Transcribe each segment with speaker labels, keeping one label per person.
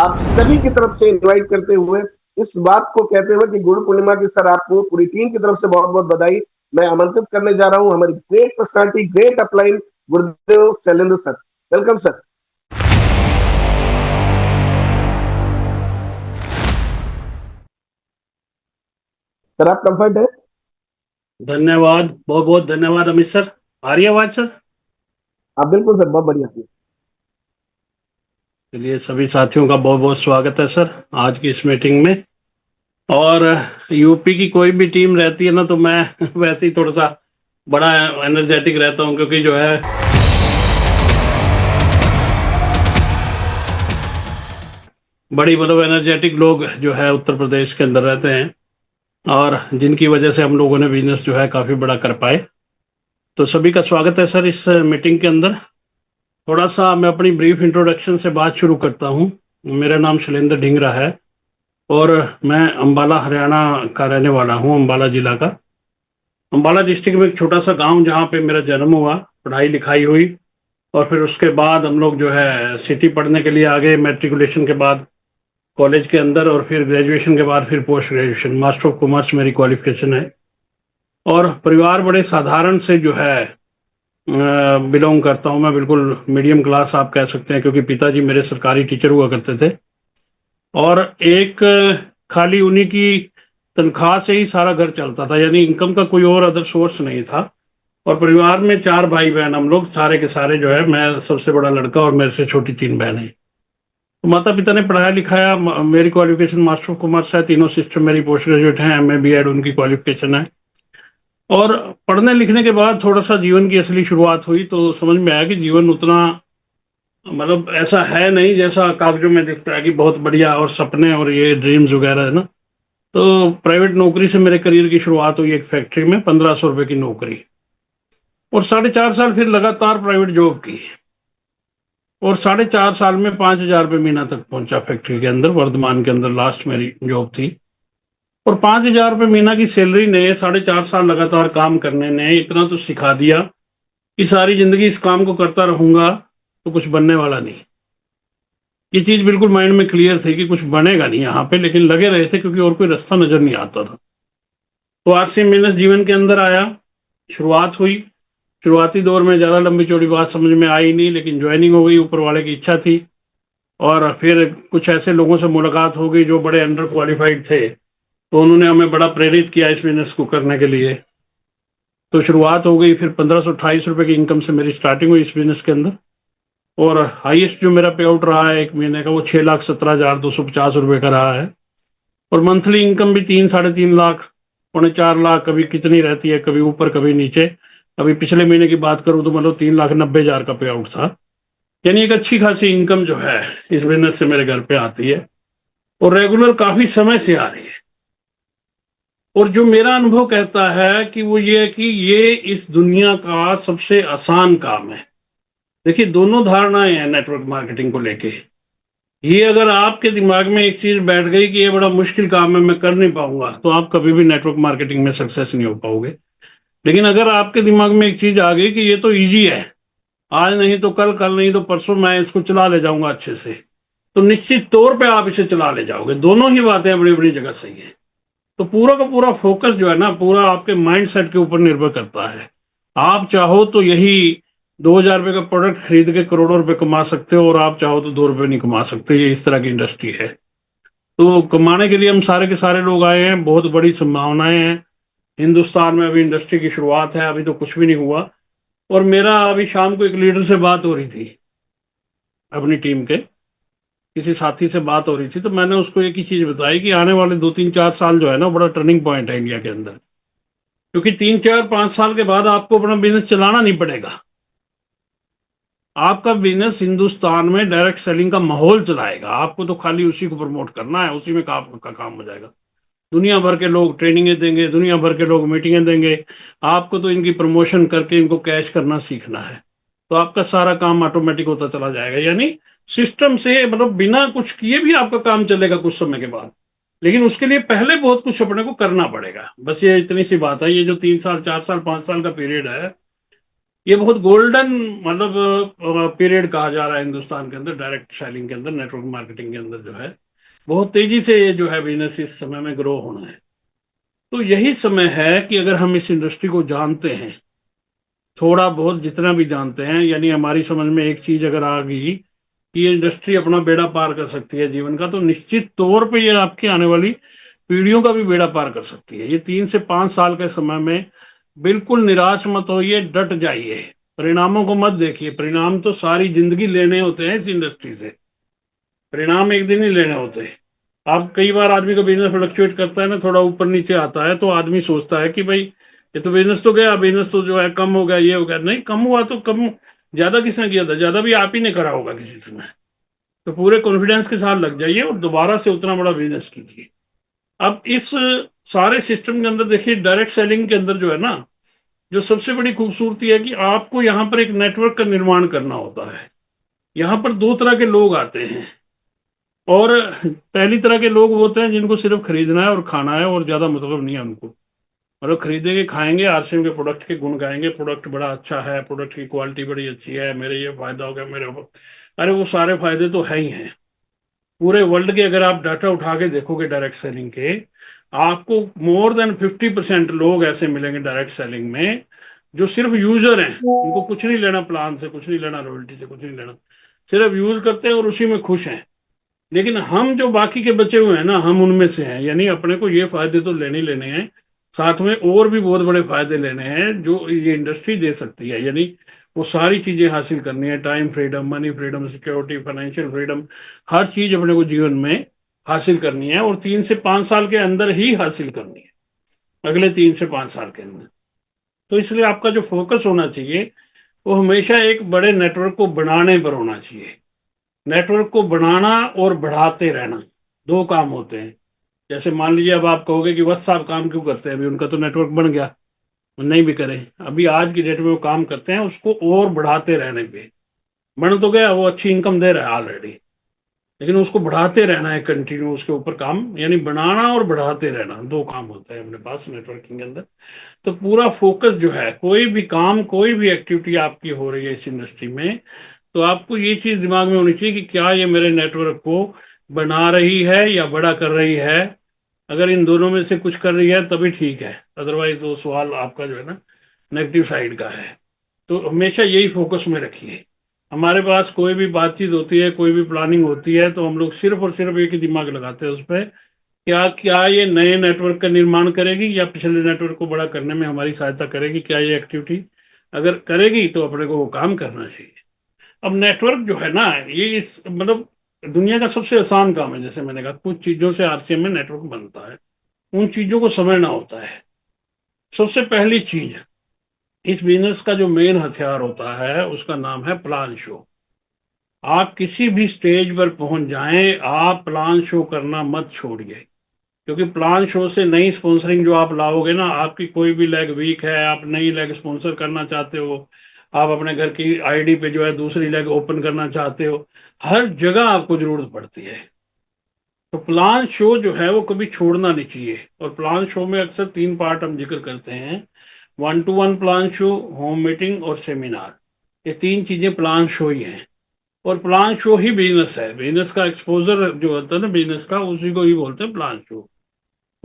Speaker 1: आप सभी की तरफ से इनवाइट करते हुए इस बात को कहते हुए कि गुरु पूर्णिमा की सर आपको पूरी टीम की तरफ से बहुत बहुत बधाई। मैं आमंत्रित करने जा रहा हूं हमारी ग्रेट पर्सनालिटी, ग्रेट अपलाइन, गुरुदेव Shailendra sir. Welcome sir. Sir आप कंफर्ट है?
Speaker 2: धन्यवाद, बहुत बहुत धन्यवाद अमित सर। आ रही है आवाज सर?
Speaker 1: आप बिल्कुल सर, बहुत बढ़िया।
Speaker 2: चलिए, सभी साथियों का बहुत बहुत स्वागत है सर आज की इस मीटिंग में। और यूपी की कोई भी टीम रहती है ना, तो मैं वैसे ही थोड़ा सा बड़ा एनर्जेटिक रहता हूं, क्योंकि जो है बड़ी मतलब एनर्जेटिक लोग जो है उत्तर प्रदेश के अंदर रहते हैं, और जिनकी वजह से हम लोगों ने बिजनेस जो है काफी बड़ा कर पाए। तो सभी का स्वागत है सर इस मीटिंग के अंदर। थोड़ा सा मैं अपनी ब्रीफ इंट्रोडक्शन से बात शुरू करता हूँ। मेरा नाम शैलेंद्र ढींगरा है, और मैं अंबाला हरियाणा का रहने वाला हूँ, अंबाला जिला का। अंबाला डिस्ट्रिक्ट में एक छोटा सा गांव जहाँ पे मेरा जन्म हुआ, पढ़ाई लिखाई हुई, और फिर उसके बाद हम लोग जो है सिटी पढ़ने के लिए आ गए मैट्रिकुलेशन के बाद कॉलेज के अंदर, और फिर ग्रेजुएशन के बाद फिर post graduation master of commerce मेरी क्वालिफिकेशन है। और परिवार बड़े साधारण से जो है बिलोंग करता हूँ मैं, बिल्कुल मीडियम क्लास आप कह सकते हैं, क्योंकि पिताजी मेरे सरकारी टीचर हुआ करते थे, और एक खाली उन्हीं की तनख्वाह से ही सारा घर चलता था, यानी इनकम का कोई और अदर सोर्स नहीं था। और परिवार में 4 भाई बहन हम लोग, सारे के सारे जो है, मैं सबसे बड़ा लड़का और मेरे से छोटी 3 बहनें। तो माता पिता ने पढ़ाया लिखाया, मेरी क्वालिफिकेशन मास्टर ऑफ कॉमर्स है, तीनों सिस्टर मेरी पोस्ट ग्रेजुएट हैं, एमए बीएड उनकी क्वालिफिकेशन है। और पढ़ने लिखने के बाद थोड़ा सा जीवन की असली शुरुआत हुई, तो समझ में आया कि जीवन उतना मतलब ऐसा है नहीं जैसा कागजों में दिखता है कि बहुत बढ़िया और सपने और ये ड्रीम्स वगैरह है ना। तो प्राइवेट नौकरी से मेरे करियर की शुरुआत हुई, एक फैक्ट्री में 1500 रुपए की नौकरी, और 4.5 साल फिर लगातार प्राइवेट जॉब की, और 4.5 साल में 5,000 रुपये महीना तक पहुंचा फैक्ट्री के अंदर, वर्धमान के अंदर लास्ट मेरी जॉब थी। और 5,000 रुपये महीना की सैलरी ने, 4.5 साल लगातार काम करने ने इतना तो सिखा दिया कि सारी जिंदगी इस काम को करता रहूंगा तो कुछ बनने वाला नहीं। ये चीज बिल्कुल माइंड में क्लियर थी कि कुछ बनेगा नहीं यहाँ पे, लेकिन लगे रहे थे क्योंकि और कोई रास्ता नजर नहीं आता था। तो आरसी बिजनेस जीवन के अंदर आया, शुरुआत हुई। शुरुआती दौर में ज्यादा लंबी चौड़ी बात समझ में आई नहीं, लेकिन ज्वाइनिंग हो गई, ऊपर वाले की इच्छा थी। और फिर कुछ ऐसे लोगों से मुलाकात हो गई जो बड़े अंडर क्वालिफाइड थे, तो उन्होंने हमें बड़ा प्रेरित किया इस बिजनेस को करने के लिए। तो शुरुआत हो गई, फिर 1528 रुपए की इनकम से मेरी स्टार्टिंग हुई इस बिजनेस के अंदर। और हाईएस्ट जो मेरा पे आउट रहा है एक महीने का, वो 6,17,250 रुपये का रहा है। और मंथली इनकम भी 3 साढ़े 3 लाख, 4.5 लाख, कभी कितनी रहती है, कभी ऊपर कभी नीचे। अभी पिछले महीने की बात करूं तो मतलब 3,90,000 का पे आउट था। यानी एक अच्छी खासी इनकम जो है इस बिजनेस से मेरे घर पे आती है, और रेगुलर काफी समय से आ रही है। और जो मेरा अनुभव कहता है कि वो ये है कि ये इस दुनिया का सबसे आसान काम है। देखिए, दोनों धारणाएं हैं नेटवर्क मार्केटिंग को लेके। ये अगर आपके दिमाग में एक चीज बैठ गई कि ये बड़ा मुश्किल काम है, मैं कर नहीं पाऊंगा, तो आप कभी भी नेटवर्क मार्केटिंग में सक्सेस नहीं हो पाओगे। लेकिन अगर आपके दिमाग में एक चीज आ गई कि ये तो इजी है, आज नहीं तो कल, कल नहीं तो परसों मैं इसको चला ले जाऊंगा अच्छे से, तो निश्चित तौर पे आप इसे चला ले जाओगे। दोनों ही बातें बड़ी बड़ी जगह सही है। तो पूरा का पूरा फोकस जो है ना, पूरा आपके माइंड सेट के ऊपर निर्भर करता है। आप चाहो तो यही 2,000 रुपये का प्रोडक्ट खरीद के करोड़ों रुपए कमा सकते हो, और आप चाहो तो 2 रुपए नहीं कमा सकते। ये इस तरह की इंडस्ट्री है। तो कमाने के लिए हम सारे के सारे लोग आए हैं, बहुत बड़ी संभावनाएं हैं। हिंदुस्तान में अभी इंडस्ट्री की शुरुआत है, अभी तो कुछ भी नहीं हुआ। और मेरा अभी शाम को एक लीडर से बात हो रही थी, अपनी टीम के किसी साथी से बात हो रही थी, तो मैंने उसको एक ही चीज बताई कि आने वाले 2 3 4 साल जो है ना, बड़ा टर्निंग पॉइंट है इंडिया के अंदर। क्योंकि 3 4 5 साल के बाद आपको अपना बिजनेस चलाना नहीं पड़ेगा। आपका बिजनेस हिंदुस्तान में डायरेक्ट सेलिंग का माहौल चलाएगा। आपको तो खाली उसी को प्रमोट करना है, उसी में का काम हो जाएगा। दुनिया भर के लोग ट्रेनिंगें देंगे, दुनिया भर के लोग मीटिंगें देंगे। आपको तो इनकी प्रमोशन करके इनको कैश करना सीखना है। तो आपका सारा काम ऑटोमेटिक होता चला जाएगा, यानी सिस्टम से, मतलब बिना कुछ किए भी आपका काम चलेगा कुछ समय के बाद। लेकिन उसके लिए पहले बहुत कुछ अपने को करना पड़ेगा। बस ये इतनी सी बात है। ये जो 3 साल 4 साल 5 साल का पीरियड है, ये बहुत गोल्डन मतलब पीरियड कहा जा रहा है हिंदुस्तान के अंदर, डायरेक्ट सेलिंग के अंदर, नेटवर्क मार्केटिंग के अंदर जो है बहुत तेजी से ये जो है बिजनेस इस समय में ग्रो होना है। तो यही समय है कि अगर हम इस इंडस्ट्री को जानते हैं, थोड़ा बहुत जितना भी जानते हैं, यानी हमारी समझ में एक चीज अगर आ गई कि ये इंडस्ट्री अपना बेड़ा पार कर सकती है जीवन का, तो निश्चित तौर पे ये आपकी आने वाली पीढ़ियों का भी बेड़ा पार कर सकती है। ये 3 से 5 साल के समय में बिल्कुल निराश मत होइए, डट जाइए, परिणामों को मत देखिए। परिणाम तो सारी जिंदगी लेने होते हैं इस इंडस्ट्री से, परिणाम एक दिन ही लेने होते हैं। आप कई बार आदमी का बिजनेस फ्लक्चुएट करता है ना, थोड़ा ऊपर नीचे आता है, तो आदमी सोचता है कि भाई ये तो बिजनेस तो गया, बिजनेस तो जो है कम हो गया, ये हो गया। नहीं, कम हुआ तो कम, ज्यादा किसने किया था? ज्यादा भी आप ही ने करा होगा किसी समय। तो पूरे कॉन्फिडेंस के साथ लग जाइए और दोबारा से उतना बड़ा बिजनेस कीजिए। अब इस सारे सिस्टम के अंदर देखिए, डायरेक्ट सेलिंग के अंदर जो है ना, जो सबसे बड़ी खूबसूरती है कि आपको यहाँ पर एक नेटवर्क का निर्माण करना होता है। यहाँ पर दो तरह के लोग आते हैं। और पहली तरह के लोग होते हैं जिनको सिर्फ खरीदना है और खाना है और ज्यादा मतलब नहीं है उनको। मतलब खरीदेंगे, खाएंगे, आरसीएम के प्रोडक्ट के गुण गाएंगे, प्रोडक्ट बड़ा अच्छा है, प्रोडक्ट की क्वालिटी बड़ी अच्छी है, मेरे ये फायदा हो गया, मेरे अरे वो सारे फायदे तो है ही हैं। पूरे वर्ल्ड के अगर आप डाटा उठा के देखोगे डायरेक्ट सेलिंग के, आपको मोर देन 50% लोग ऐसे मिलेंगे डायरेक्ट सेलिंग में जो सिर्फ यूजर हैं। उनको कुछ नहीं लेना प्लान से, कुछ नहीं लेना रॉयल्टी से, कुछ नहीं लेना, सिर्फ यूज करते हैं और उसी में खुश हैं। लेकिन हम जो बाकी के बचे हुए हैं ना, हम उनमें से हैं। यानी अपने को ये फायदे तो लेने ही लेने हैं, साथ में और भी बहुत बड़े फायदे लेने हैं जो ये इंडस्ट्री दे सकती है। यानी वो सारी चीजें हासिल करनी है, time freedom, money freedom, security, financial freedom, हर चीज अपने को जीवन में हासिल करनी है, और 3 से 5 साल के अंदर ही हासिल करनी है, अगले 3 से 5 साल के अंदर। तो इसलिए आपका जो फोकस होना चाहिए वो हमेशा एक बड़े नेटवर्क को बनाने पर होना चाहिए। नेटवर्क को बनाना और बढ़ाते रहना, दो काम होते हैं। जैसे मान लीजिए अब आप कहोगे कि बस साहब काम क्यों करते हैं, अभी उनका तो नेटवर्क बन गया, नहीं भी करें। अभी आज की डेट में वो काम करते हैं उसको और बढ़ाते रहने पे। बन तो गया, वो अच्छी इनकम दे रहा है ऑलरेडी, लेकिन उसको बढ़ाते रहना है कंटिन्यू, उसके ऊपर काम, यानी बनाना और बढ़ाते रहना, दो काम होता है अपने पास नेटवर्किंग के अंदर। तो पूरा फोकस जो है, कोई भी काम, कोई भी एक्टिविटी आपकी हो रही है इस इंडस्ट्री में, तो आपको ये चीज दिमाग में होनी चाहिए कि क्या ये मेरे नेटवर्क को बना रही है या बड़ा कर रही है। अगर इन दोनों में से कुछ कर रही है तभी ठीक है, अदरवाइज तो सवाल आपका जो है ना नेगेटिव साइड का है। तो हमेशा यही फोकस में रखिए। हमारे पास कोई भी बातचीत होती है, कोई भी प्लानिंग होती है, तो हम लोग सिर्फ और सिर्फ एक ही दिमाग लगाते हैं उस पर, क्या क्या ये नए नेटवर्क का निर्माण करेगी या पिछले नेटवर्क को बड़ा करने में हमारी सहायता करेगी, क्या ये एक्टिविटी अगर करेगी तो अपने को वो काम करना चाहिए। अब नेटवर्क जो है ना, ये इस मतलब दुनिया का सबसे आसान काम है। जैसे मैंने कहा, कुछ चीजों से आरसीएम में नेटवर्क बनता है, उन चीजों को समझना होता है। सबसे पहली चीज, इस बिजनेस का जो मेन हथियार होता है उसका नाम है प्लान शो। आप किसी भी स्टेज पर पहुंच जाएं, आप प्लान शो करना मत छोड़िए। क्योंकि प्लान शो से नई स्पॉन्सरिंग जो आप लाओगे ना, आपकी कोई भी लेग वीक है, आप नई लेग स्पॉन्सर करना चाहते हो, आप अपने घर की आईडी पे जो है दूसरी लेग ओपन करना चाहते हो, हर जगह आपको जरूरत पड़ती है। तो प्लान शो जो है वो कभी छोड़ना नहीं चाहिए। और प्लान शो में अक्सर 3 पार्ट हम जिक्र करते हैं: 1-to-1 plan show, home meeting और सेमिनार। ये 3 चीजें प्लान शो ही हैं। और प्लान शो ही बिजनेस है, बिजनेस का एक्सपोजर जो होता है ना बिजनेस का, उसी को ही बोलते हैं प्लान शो।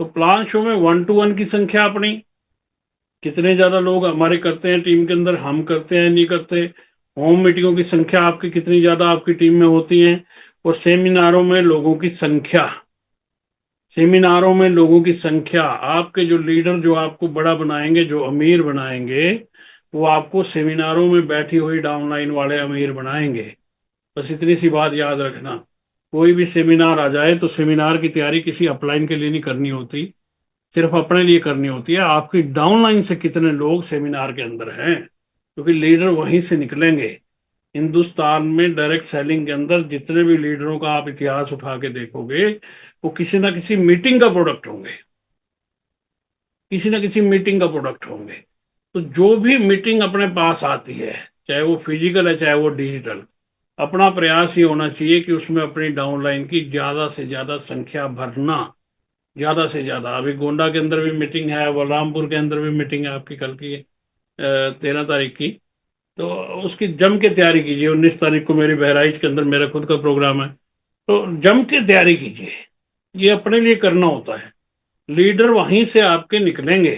Speaker 2: तो प्लान शो में 1-to-1 की संख्या अपनी, कितने ज्यादा लोग हमारे करते हैं टीम के अंदर, हम करते हैं नहीं करते। होम मीटिंगों की संख्या आपकी कितनी ज्यादा आपकी टीम में होती है। और सेमिनारों में लोगों की संख्या, सेमिनारों में लोगों की संख्या, आपके जो लीडर जो आपको बड़ा बनाएंगे, जो अमीर बनाएंगे, वो आपको सेमिनारों में बैठी हुई डाउनलाइन वाले अमीर बनाएंगे। बस इतनी सी बात याद रखना। कोई भी सेमिनार आ जाए तो सेमिनार की तैयारी किसी अपलाइन के लिए नहीं करनी होती, सिर्फ अपने लिए करनी होती है। आपकी डाउनलाइन से कितने लोग सेमिनार के अंदर हैं, क्योंकि लीडर वहीं से निकलेंगे। हिंदुस्तान में डायरेक्ट सेलिंग के अंदर जितने भी लीडरों का आप इतिहास उठा के देखोगे, वो किसी ना किसी मीटिंग का प्रोडक्ट होंगे, किसी ना किसी मीटिंग का प्रोडक्ट होंगे। तो जो भी मीटिंग अपने पास आती है, चाहे वो फिजिकल है चाहे वो डिजिटल, अपना प्रयास ये होना चाहिए कि उसमें अपनी डाउनलाइन की ज्यादा से ज्यादा संख्या भरना। ज्यादा से ज्यादा, अभी गोंडा के अंदर भी मीटिंग है, बलरामपुर के अंदर भी मीटिंग है आपकी कल की, 13 तारीख की। तो उसकी जम के तैयारी कीजिए। 19 तारीख को मेरी बहराइच के अंदर मेरा खुद का प्रोग्राम है, तो जम के तैयारी कीजिए। ये अपने लिए करना होता है। लीडर वहीं से आपके निकलेंगे।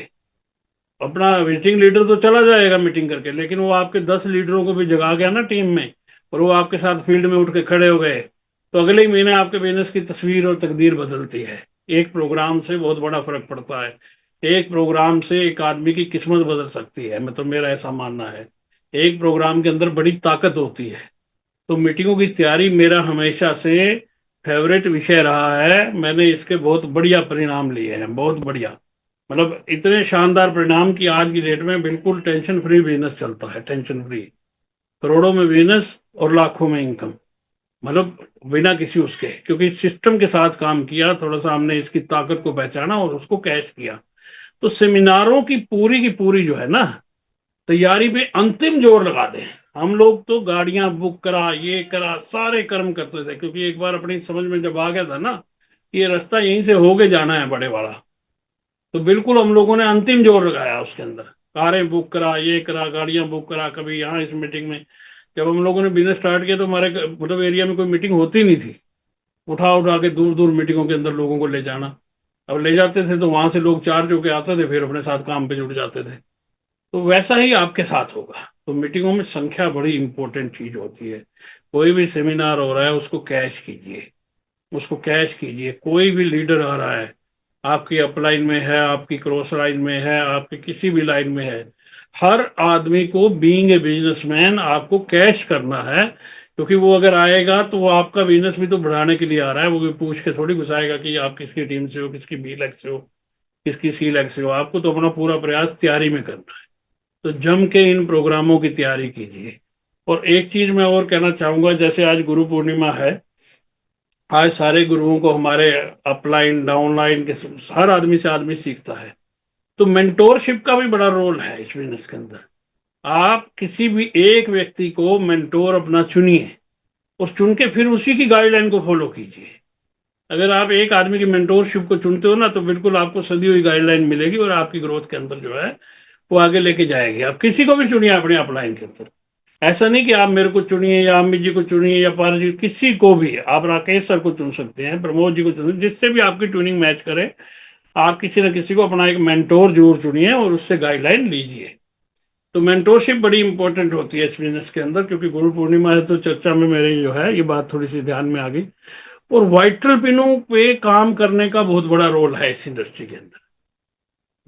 Speaker 2: अपना विजिटिंग लीडर तो चला जाएगा मीटिंग करके, लेकिन वो आपके 10 लीडरों को भी जगा गया ना टीम में, और वो आपके साथ फील्ड में उठ के खड़े हो गए, तो अगले ही महीने आपके बिजनेस की तस्वीर और तकदीर बदलती है। एक प्रोग्राम से बहुत बड़ा फर्क पड़ता है। एक प्रोग्राम से एक आदमी की किस्मत बदल सकती है, मतलब मेरा ऐसा मानना है। एक प्रोग्राम के अंदर बड़ी ताकत होती है। तो मीटिंगों की तैयारी मेरा हमेशा से फेवरेट विषय रहा है। मैंने इसके बहुत बढ़िया परिणाम लिए हैं, बहुत बढ़िया। मतलब इतने शानदार परिणाम कि आज की डेट में बिल्कुल टेंशन फ्री बिजनेस चलता है, टेंशन फ्री। करोड़ों में बिजनेस और लाखों में इनकम, मतलब बिना किसी उसके, क्योंकि सिस्टम के साथ काम किया, थोड़ा सा हमने इसकी ताकत को पहचाना और उसको कैश किया। तो सेमिनारों की पूरी जो है ना, तैयारी पे अंतिम जोर लगा दें। हम लोग तो गाड़ियां बुक करा, ये करा, सारे कर्म करते थे, क्योंकि एक बार अपनी समझ में जब आ गया था ना कि ये रास्ता यहीं से होके जाना है बड़े वाला, तो बिल्कुल हम लोगों ने अंतिम जोर लगाया उसके अंदर। कारें बुक करा, ये करा, गाड़ियां बुक करा। कभी यहाँ इस मीटिंग में, जब हम लोगों ने बिजनेस स्टार्ट किया तो हमारे मतलब एरिया में कोई मीटिंग होती नहीं थी। उठा उठा के दूर दूर मीटिंगों के अंदर लोगों को ले जाना। अब ले जाते थे तो वहां से लोग चार्ज होके आते थे, फिर अपने साथ काम पे जुड़ जाते थे। तो वैसा ही आपके साथ होगा। तो मीटिंगों में संख्या बड़ी इंपॉर्टेंट चीज होती है। कोई भी सेमिनार हो रहा है उसको कैश कीजिए, उसको कैश कीजिए। कोई भी लीडर आ रहा है, आपकी अपलाइन में है, आपकी क्रॉस लाइन में है, आपकी किसी भी लाइन में है, हर आदमी को बीइंग ए बिजनेसमैन आपको कैश करना है। क्योंकि वो अगर आएगा तो वो आपका बिजनेस भी तो बढ़ाने के लिए आ रहा है। वो भी पूछ के थोड़ी घुसाएगा कि आप किसकी टीम से हो, किसकी बी लैग से हो, किसकी सी लैग से हो। आपको तो अपना पूरा प्रयास तैयारी में करना है। तो जम के इन प्रोग्रामों की तैयारी कीजिए। और एक चीज मैं और कहना चाहूंगा, जैसे आज गुरु पूर्णिमा है, आज सारे गुरुओं को हमारे अपलाइन डाउनलाइन के हर आदमी से आदमी सीखता है। तो मेंटोरशिप का भी बड़ा रोल है इस बिजनेस के अंदर। आप किसी भी एक व्यक्ति को मेंटोर अपना चुनिए, और चुन के फिर उसी की गाइडलाइन को फॉलो कीजिए। अगर आप एक आदमी की मेंटोरशिप को चुनते हो ना, तो बिल्कुल आपको सदी हुई गाइडलाइन मिलेगी, और आपकी ग्रोथ के अंदर जो है वो आगे लेके जाएगी। आप किसी को भी चुनिए अपने अपलाइन के अंदर। ऐसा नहीं कि आप मेरे को चुनिए या अमित जी को चुनिए या पार जी, किसी को भी आप, राकेश सर को चुन सकते हैं, प्रमोद जी को चुन, जिससे भी आपकी ट्यूनिंग मैच करे। आप किसी न किसी को अपना एक मेंटोर जरूर चुनिए और उससे गाइडलाइन लीजिए। तो मेंटोरशिप बड़ी इंपॉर्टेंट होती है इस बिजनेस के अंदर। क्योंकि गुरु पूर्णिमा है तो चर्चा में मेरे जो है ये बात थोड़ी सी ध्यान में आ गई। और वाइटल पिनों पे काम करने का बहुत बड़ा रोल है इस इंडस्ट्री के अंदर।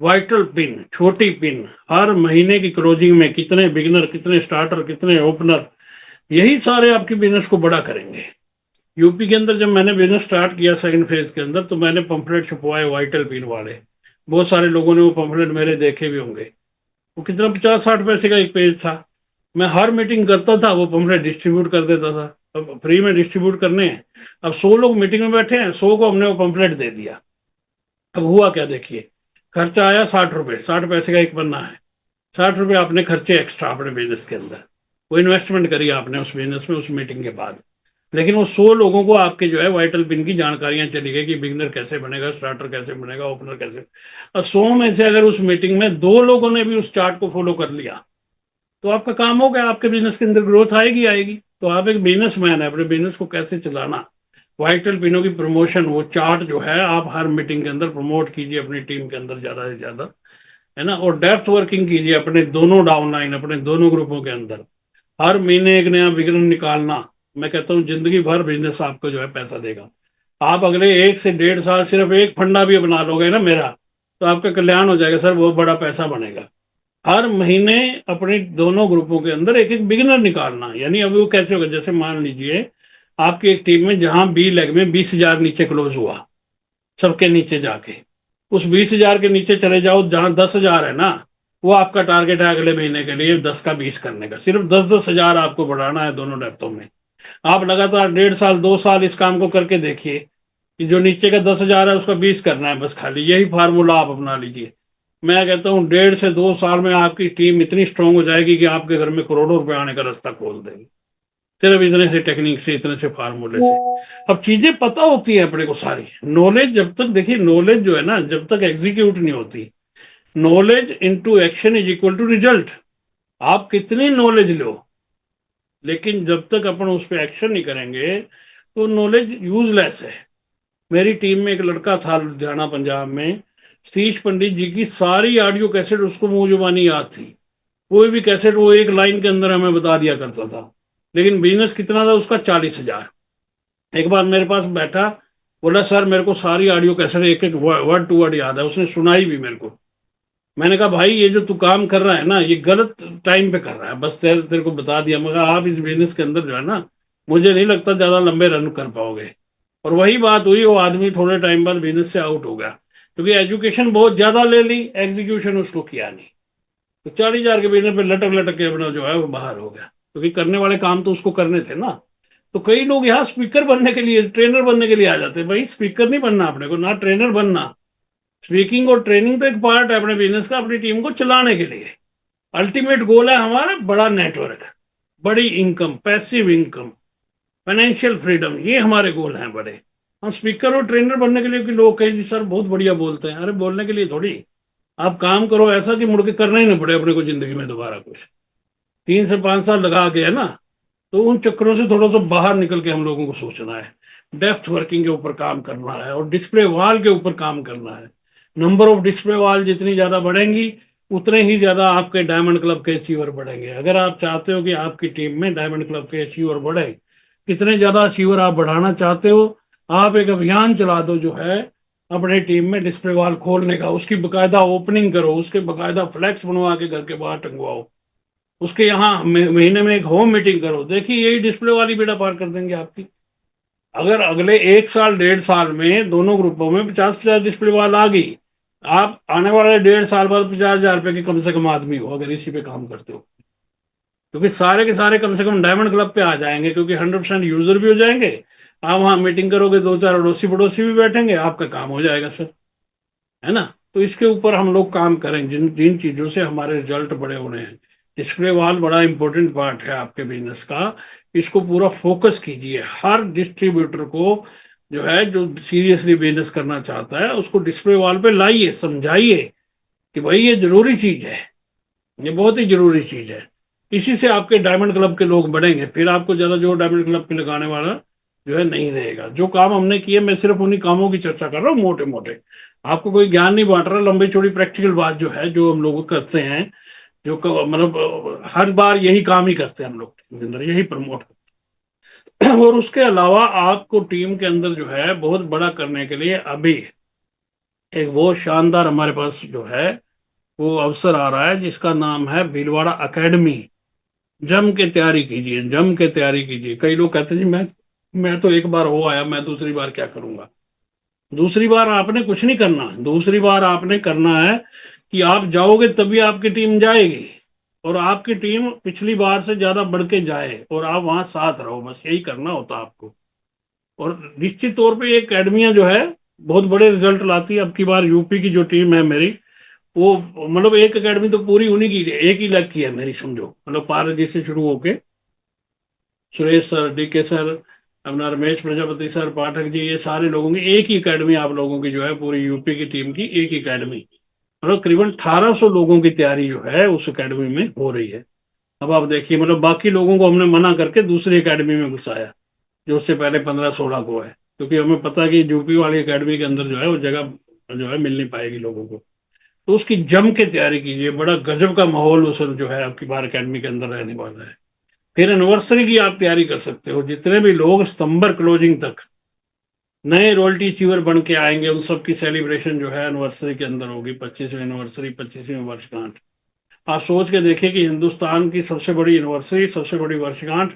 Speaker 2: वाइटल पिन, छोटी पिन, हर महीने की क्लोजिंग में कितने बिगिनर, कितने स्टार्टर, कितने ओपनर, यही सारे आपके बिजनेस को बड़ा करेंगे। यूपी के अंदर जब मैंने बिजनेस स्टार्ट किया सेकंड फेज के अंदर, तो मैंने पंफलेट छपवाए वाइटल पिन वाले। बहुत सारे लोगों ने वो पंफलेट मेरे देखे भी होंगे। वो कितना 50-60 पैसे का एक पेज था। मैं हर मीटिंग करता था, वो पंफलेट डिस्ट्रीब्यूट कर देता था। अब फ्री में डिस्ट्रीब्यूट करने हैं। अब 100 लोग मीटिंग में बैठे हैं, 100 को हमने वो पंफलेट दे दिया। अब हुआ क्या देखिए, खर्चा आया 60 रुपए, 60 पैसे का एक पन्ना है। 60 रुपए आपने खर्चे एक्स्ट्रा अपने बिजनेस के अंदर, वो इन्वेस्टमेंट करी आपने उस बिजनेस में उस मीटिंग के बाद। लेकिन वो 100 लोगों को आपके जो है वाइटल पिन की जानकारियां चली गई कि बिगनर कैसे बनेगा, स्टार्टर कैसे बनेगा, ओपनर कैसे। और 100 में से अगर उस मीटिंग में 2 लोगों ने भी उस चार्ट को फॉलो कर लिया, तो आपका काम हो गया। आपके बिजनेस के अंदर ग्रोथ आएगी आएगी। तो आप एक बिजनेस मैन है, अपने बिजनेस को कैसे चलाना, वाइटल पिनों की प्रमोशन, वो चार्ट जो है आप हर मीटिंग के अंदर प्रमोट कीजिए अपनी टीम के अंदर ज्यादा से ज्यादा, है ना। और डेप्थ वर्किंग कीजिए अपने दोनों डाउनलाइन, अपने दोनों ग्रुपों के अंदर। हर महीने एक नया बिगनर निकालना। मैं कहता हूँ जिंदगी भर बिजनेस आपको जो है पैसा देगा। आप अगले 1 से 1.5 साल सिर्फ एक फंडा भी अपना लोगे ना मेरा, तो आपका कल्याण हो जाएगा सर, बहुत बड़ा पैसा बनेगा। हर महीने अपने दोनों ग्रुपों के अंदर एक एक बिगिनर निकालना। यानी अब वो कैसे होगा, जैसे मान लीजिए आपकी एक टीम में जहां बी लेग में 20,000 नीचे क्लोज हुआ, सबके नीचे जाके उस 20,000 के नीचे चले जाओ। जहां 10,000 है ना, वो आपका टारगेट है अगले महीने के लिए 10 का 20 करने का। सिर्फ 10-10 हजार आपको बढ़ाना है दोनों डेप्थों में। आप लगातार 1.5 साल 2 साल इस काम को करके देखिए कि जो नीचे का 10,000 है उसका 20 करना है बस, खाली यही फार्मूला आप अपना लीजिए। मैं कहता हूँ 1.5 से 2 साल में आपकी टीम इतनी स्ट्रांग हो जाएगी कि आपके घर में करोड़ों रुपए आने का रास्ता खोल देगी, सिर्फ इतने से टेक्निक से, इतने से फार्मूले से। अब चीजें पता होती है अपने को सारी। नॉलेज जब तक, देखिए नॉलेज जो है ना, जब तक एग्जीक्यूट नहीं होती, knowledge into action is equal to result. आप कितनी नॉलेज लो, लेकिन जब तक अपन उस पर एक्शन नहीं करेंगे तो नॉलेज यूजलेस है। मेरी टीम में एक लड़का था लुधियाना पंजाब में, सतीश पंडित जी की सारी ऑडियो कैसेट उसको मुंह जुबानी याद थी। कोई भी कैसेट वो एक लाइन के अंदर हमें बता दिया करता था। लेकिन बिजनेस कितना था उसका, 40,000। एक बार मेरे पास बैठा, बोला सर मेरे को सारी ऑडियो कैसेट एक एक वर्ड टू वर्ड याद है, उसने सुनाई भी मेरे को। मैंने कहा भाई ये जो तू काम कर रहा है ना, ये गलत टाइम पे कर रहा है, बस तेरे तेरे को बता दिया। मगर आप इस बिजनेस के अंदर जो है ना, मुझे नहीं लगता ज्यादा लंबे रन कर पाओगे। और वही बात हुई, वो आदमी थोड़े टाइम बाद बिजनेस से आउट हो गया, क्योंकि एजुकेशन बहुत ज्यादा ले ली, एग्जीक्यूशन उसको किया नहीं। तो 40,000 के बिजनेस पे लटक लटक के अपना जो है वो बाहर हो गया, क्योंकि करने वाले काम तो उसको करने थे ना। तो कई लोग यहाँ स्पीकर बनने के लिए, ट्रेनर बनने के लिए आ जाते हैं। भाई स्पीकर नहीं बनना अपने को, ना ट्रेनर बनना। स्पीकिंग और ट्रेनिंग तो एक पार्ट है अपने बिजनेस का, अपनी टीम को चलाने के लिए। अल्टीमेट गोल है हमारा बड़ा नेटवर्क, बड़ी income, passive income, financial freedom, ये हमारे गोल हैं बड़े। हम स्पीकर और ट्रेनर बनने के लिए कि लोग कहे जी सर बहुत बढ़िया बोलते हैं, अरे बोलने के लिए थोड़ी। आप काम करो ऐसा कि मुड़ के करना ही ना पड़े अपने को जिंदगी में दोबारा कुछ। 3 से 5 साल लगा के है ना, तो उन चक्करों से थोड़ा सा बाहर निकल के हम लोगों को सोचना है। डेप्थ वर्किंग के ऊपर काम करना है और डिस्प्ले वॉल के ऊपर काम करना है। नंबर ऑफ डिस्प्ले वॉल जितनी ज्यादा बढ़ेंगी, उतने ही ज्यादा आपके डायमंड क्लब के अचीवर बढ़ेंगे। अगर आप चाहते हो कि आपकी टीम में डायमंड क्लब के अचीवर बढ़े, कितने ज्यादा अचीवर आप बढ़ाना चाहते हो, आप एक अभियान चला दो जो है अपने टीम में डिस्प्ले वॉल खोलने का। उसकी बकायदा ओपनिंग करो, उसके बकायदा फ्लैक्स बनवा के घर के बाहर टंगवाओ। उसके यहाँ महीने में एक होम मीटिंग करो। देखिए यही डिस्प्ले वाली बेड़ा पार कर देंगे आपकी। अगर अगले 1 साल 1.5 साल में दोनों ग्रुपों में 50-50 डिस्प्ले वाल आ गई, आप आने वाले 1.5 साल बाद 50,000 रुपए के कम से कम आदमी हो अगर इसी पे काम करते हो। क्योंकि सारे के सारे कम से कम डायमंड क्लब पे आ जाएंगे, क्योंकि 100% यूजर भी हो जाएंगे। आप वहां मीटिंग करोगे, 2 4 अड़ोसी पड़ोसी भी बैठेंगे, आपका काम हो जाएगा सर, है ना। तो इसके ऊपर हम लोग काम करें, जिन जिन चीजों से हमारे रिजल्ट बड़े होने हैं। डिस्प्ले वॉल बड़ा इंपॉर्टेंट पार्ट है आपके बिजनेस का। इसको पूरा फोकस कीजिए। हर डिस्ट्रीब्यूटर को जो है, जो सीरियसली बिजनेस करना चाहता है, उसको डिस्प्ले वॉल पे लाइए, समझाइए कि भाई ये जरूरी चीज है, ये बहुत ही जरूरी चीज है। इसी से आपके डायमंड क्लब के लोग बढ़ेंगे। फिर आपको ज्यादा जोर डायमंड क्लब पे लगाने वाला जो है नहीं रहेगा। जो काम हमने किए, मैं सिर्फ उन्हीं कामों की चर्चा कर रहा हूँ मोटे मोटे। आपको कोई ज्ञान नहीं बांट रहा, लंबी चौड़ी प्रैक्टिकल बात जो है, जो हम लोग करते हैं, जो मतलब हर बार यही काम ही करते हैं हम लोग टीम के अंदर, यही प्रमोट। और उसके अलावा आपको टीम के अंदर जो है बहुत बड़ा करने के लिए अभी एक बहुत शानदार हमारे पास जो है वो अवसर आ रहा है, जिसका नाम है भीलवाड़ा एकेडमी। जम के तैयारी कीजिए, जम के तैयारी कीजिए। कई लोग कहते हैं जी मैं तो एक बार हो आया, मैं दूसरी बार क्या करूंगा। दूसरी बार आपने कुछ नहीं करना। दूसरी बार आपने करना है कि आप जाओगे तभी आपकी टीम जाएगी, और आपकी टीम पिछली बार से ज्यादा बढ़ के जाए, और आप वहां साथ रहो, बस यही करना होता आपको। और निश्चित तौर पे ये अकेडमियां जो है बहुत बड़े रिजल्ट लाती है। अब की बार यूपी की जो टीम है मेरी, वो मतलब एक एकेडमी तो पूरी उन्हीं की, एक ही लग की है मेरी, समझो। मतलब पारस जी से शुरू होके सुरेश सर, डीके सर, अपना रमेश प्रजापति सर, पाठक जी, ये सारे लोगों की एक ही एकेडमी आप लोगों की जो है, पूरी यूपी की टीम की एक ही एकेडमी। मतलब करीबन 1,800 लोगों की तैयारी जो है उस एकेडमी में हो रही है। अब आप देखिए, मतलब बाकी लोगों को हमने मना करके दूसरी एकेडमी में घुसाया, जो उससे पहले 15-16 को है, क्योंकि हमें पता है कि यूपी वाली एकेडमी के अंदर जो है वो जगह जो है मिल नहीं पाएगी लोगों को। तो उसकी जम के तैयारी कीजिए। बड़ा गजब का माहौल उस जो है आपकी बार एकेडमी के अंदर रहने वाला है। फिर एनिवर्सरी की आप तैयारी कर सकते हो। जितने भी लोग सितंबर क्लोजिंग तक नए रॉयल्टी अचीवर बन के आएंगे, उन सब की सेलिब्रेशन जो है एनिवर्सरी के अंदर होगी। 25वीं एनिवर्सरी, 25वीं वर्षगांठ। आप सोच के देखिए कि हिंदुस्तान की सबसे बड़ी एनिवर्सरी, सबसे बड़ी वर्षगांठ,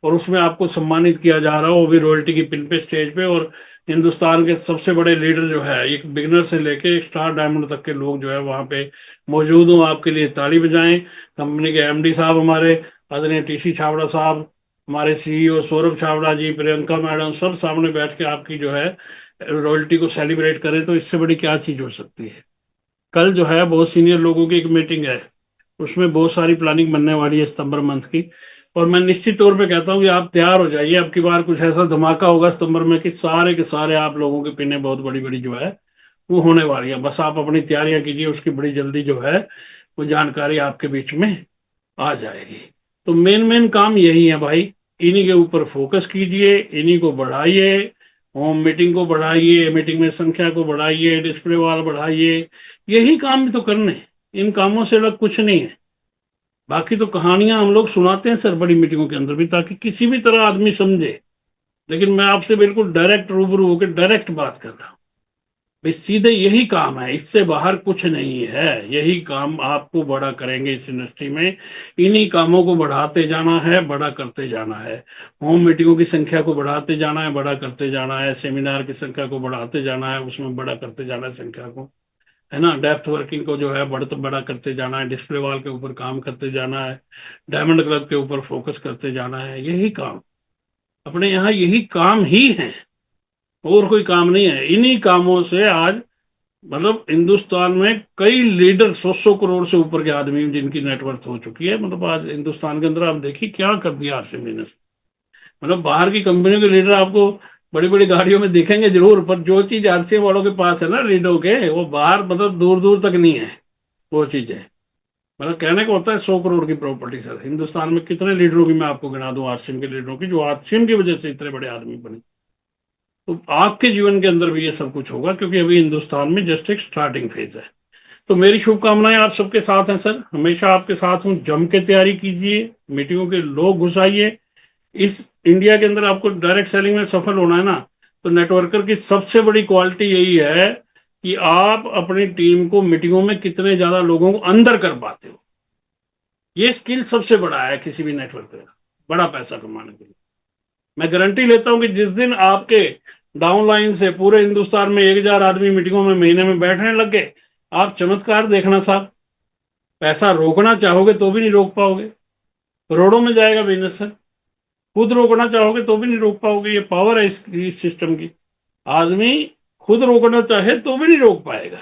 Speaker 2: और उसमें आपको सम्मानित किया जा रहा हो, वो भी रॉयल्टी की पिन पे, स्टेज पे। और हिंदुस्तान के सबसे बड़े लीडर जो है, एक बिगनर से लेके एक स्टार डायमंड तक के लोग जो है वहां पे मौजूद हों, आपके लिए ताली बजाएं। कंपनी के एमडी साहब हमारे आदरणीय टीसी छाबड़ा साहब, हमारे सीईओ सौरभ छाबड़ा जी, प्रियंका मैडम, सब सामने बैठ के आपकी जो है रॉयल्टी को सेलिब्रेट करें, तो इससे बड़ी क्या चीज हो सकती है। कल जो है बहुत सीनियर लोगों की एक मीटिंग है, उसमें बहुत सारी प्लानिंग बनने वाली है सितंबर मंथ की। और मैं निश्चित तौर पे कहता हूँ कि आप तैयार हो जाइए। अब की बार कुछ ऐसा धमाका होगा सितंबर में कि सारे के सारे आप लोगों की पिने बहुत बड़ी बड़ी जो है वो होने वाली है। बस आप अपनी तैयारियां कीजिए, उसकी बड़ी जल्दी जो है वो जानकारी आपके बीच में आ जाएगी। तो मेन मेन काम यही है भाई, इन्हीं के ऊपर फोकस कीजिए, इन्हीं को बढ़ाइए, होम मीटिंग को बढ़ाइए, मीटिंग में संख्या को बढ़ाइए, डिस्प्ले वॉल बढ़ाइए, यही काम भी तो करने हैं। इन कामों से अलग कुछ नहीं है। बाकी तो कहानियां हम लोग सुनाते हैं सर बड़ी मीटिंगों के अंदर भी, ताकि किसी भी तरह आदमी समझे। लेकिन मैं आपसे बिल्कुल डायरेक्ट रूबरू होकर डायरेक्ट बात कर रहा हूँ भाई, सीधे यही काम है, इससे बाहर कुछ नहीं है। यही काम आपको बड़ा करेंगे इस इंडस्ट्री में। इन्हीं कामों को बढ़ाते जाना है, बड़ा करते जाना है। होम मीटिंगों की संख्या को बढ़ाते जाना है, बड़ा करते जाना है। सेमिनार की संख्या को बढ़ाते जाना है, उसमें बड़ा करते जाना है संख्या को, है ना। डेप्थ वर्किंग को जो है बड़ा करते जाना है। डिस्प्ले वॉल के ऊपर काम करते जाना है। डायमंड क्लब के ऊपर फोकस करते जाना है। यही काम अपने यहाँ, यही काम ही है, और कोई काम नहीं है। इन्हीं कामों से आज मतलब हिंदुस्तान में कई लीडर, 100 करोड़ से ऊपर के आदमी जिनकी नेटवर्थ हो चुकी है। मतलब आज हिंदुस्तान के अंदर आप देखिए क्या कर दिया आरसी बिजनेस। मतलब बाहर की कंपनियों के लीडर आपको बड़ी बड़ी गाड़ियों में दिखेंगे जरूर, पर जो चीज आरसीएम वालों के पास है ना लीडरों के, वो बाहर मतलब दूर दूर तक नहीं है वो चीजें। मतलब कहने को होता है 100 करोड़ की प्रॉपर्टी सर, हिंदुस्तान में कितने लीडरों की मैं आपको गिना दूं, आरसीएम के लीडरों की, जो आरसीएम की वजह से इतने बड़े आदमी बने। तो आपके जीवन के अंदर भी ये सब कुछ होगा, क्योंकि अभी हिंदुस्तान में जस्ट एक स्टार्टिंग फेज है। तो मेरी शुभकामनाएं आप सबके साथ हैं सर, हमेशा आपके साथ हूं। जम के तैयारी कीजिए, मीटिंगों के लोग घुसाइए। इस इंडिया के अंदर आपको डायरेक्ट सेलिंग में सफल होना है ना, तो नेटवर्कर की सबसे बड़ी क्वालिटी यही है कि आप अपनी टीम को मीटिंगों में कितने ज्यादा लोगों को अंदर कर पाते हो। ये स्किल सबसे बड़ा है किसी भी नेटवर्कर का, बड़ा पैसा कमाने के लिए। मैं गारंटी लेता हूं कि जिस दिन आपके डाउनलाइन से पूरे हिंदुस्तान में 1,000 आदमी मीटिंगों में महीने में बैठने लग गए, आप चमत्कार देखना साहब। पैसा रोकना चाहोगे तो भी नहीं रोक पाओगे, करोड़ों में जाएगा बिजनेस सर। खुद रोकना चाहोगे तो भी नहीं रोक पाओगे, ये पावर है इस सिस्टम की। आदमी खुद रोकना चाहे तो भी नहीं रोक पाएगा।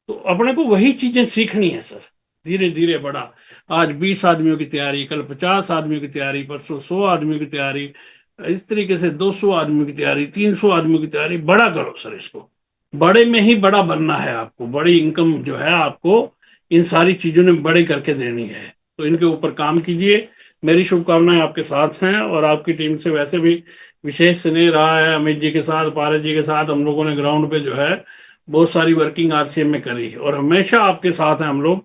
Speaker 2: तो अपने को वही चीजें सीखनी है सर, धीरे धीरे बड़ा। आज 20 आदमियों की तैयारी, कल 50 आदमियों की तैयारी, परसों 100 आदमियों की तैयारी, इस तरीके से 200 आदमियों की तैयारी, 300 आदमियों की तैयारी। बड़ा करो सर इसको, बड़े में ही बड़ा बनना है आपको। बड़ी इनकम जो है आपको इन सारी चीजों ने बड़े करके देनी है। तो इनके ऊपर काम कीजिए। मेरी शुभकामनाएं आपके साथ हैं, और आपकी टीम से वैसे भी विशेष स्नेह रहा है। अमित जी के साथ, पारस जी के साथ हम लोगों ने ग्राउंड पे जो है बहुत सारी वर्किंग आरसीएम में करी, और हमेशा आपके साथ हैं हम लोग।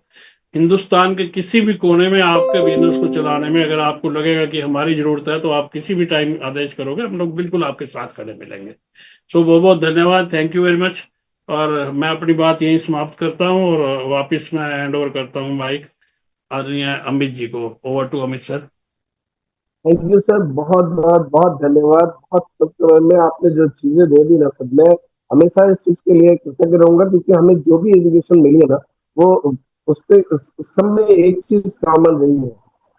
Speaker 2: हिंदुस्तान के किसी भी कोने में आपके बिजनेस को चलाने में अगर आपको लगेगा कि हमारी जरूरत है, तो आप किसी भी टाइम आदेश करोगे, हम लोग बिल्कुल आपके साथ खड़े मिलेंगे। सो बहुत बहुत धन्यवाद, थैंक यू वेरी मच। और मैं अपनी बात यहीं समाप्त करता हूँ, और वापस मैं हैंड ओवर करता हूँ माइक आदरणीय अमित जी को। Over to Amit sir.
Speaker 1: Thank you sir, बहुत बहुत बहुत धन्यवाद। बहुत में आपने जो चीजें दे दी ना सर, मैं हमेशा इस चीज के लिए कृतज्ञ रहूंगा, क्योंकि हमें जो भी एजुकेशन मिली है ना, वो उस पे उस सब में एक चीज कॉमन रही है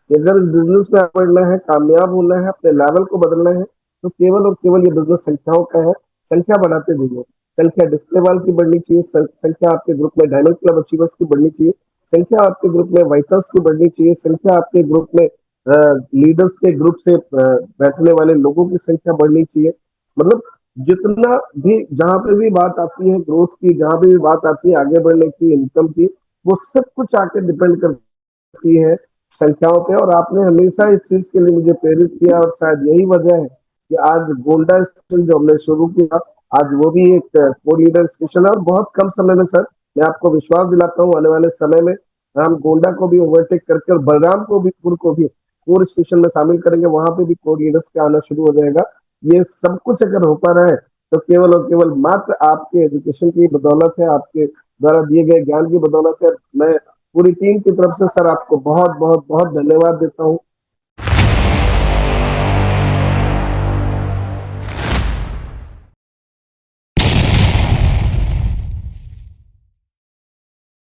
Speaker 1: कि अगर इस बिजनेस में आगे बढ़ना है, कामयाब होना है, अपने लेवल को बदलना है, तो केवल और केवल ये बिजनेस संख्याओं का है। संख्या बढ़ाते जाइए। संख्या डिस्प्ले वाल की बढ़नी चाहिए, संख्या आपके ग्रुप में डायमंड क्लब अचीवर्स की बढ़नी चाहिए, संख्या आपके ग्रुप में वाइटर्स की बढ़नी चाहिए, संख्या आपके ग्रुप में लीडर्स के ग्रुप से बैठने वाले लोगों की संख्या बढ़नी चाहिए। मतलब जितना भी, जहां पे भी बात आती है ग्रोथ की, जहां पे भी बात आती है आगे बढ़ने की, इनकम की, वो सब कुछ आके डिपेंड करती है संख्याओं पे। और आपने हमेशा इस चीज के लिए मुझे प्रेरित किया, और शायद यही वजह है कि आज गोल्डा स्टेशन जो हमने शुरू किया, आज वो भी एक को लीडर स्टेशन है। और बहुत कम समय में सर, मैं आपको विश्वास दिलाता हूँ, आने वाले समय में हम गोंडा को भी ओवरटेक करके, और बलराम को भी, पुर को भी कोर स्टेशन में शामिल करेंगे। वहां पे भी कोर लीडर्स का आना शुरू हो जाएगा। ये सब कुछ अगर हो पा रहा है, तो केवल और केवल मात्र आपके एजुकेशन की बदौलत है, आपके द्वारा दिए गए ज्ञान की बदौलत है। मैं पूरी टीम की तरफ से सर आपको बहुत बहुत बहुत धन्यवाद देता हूँ।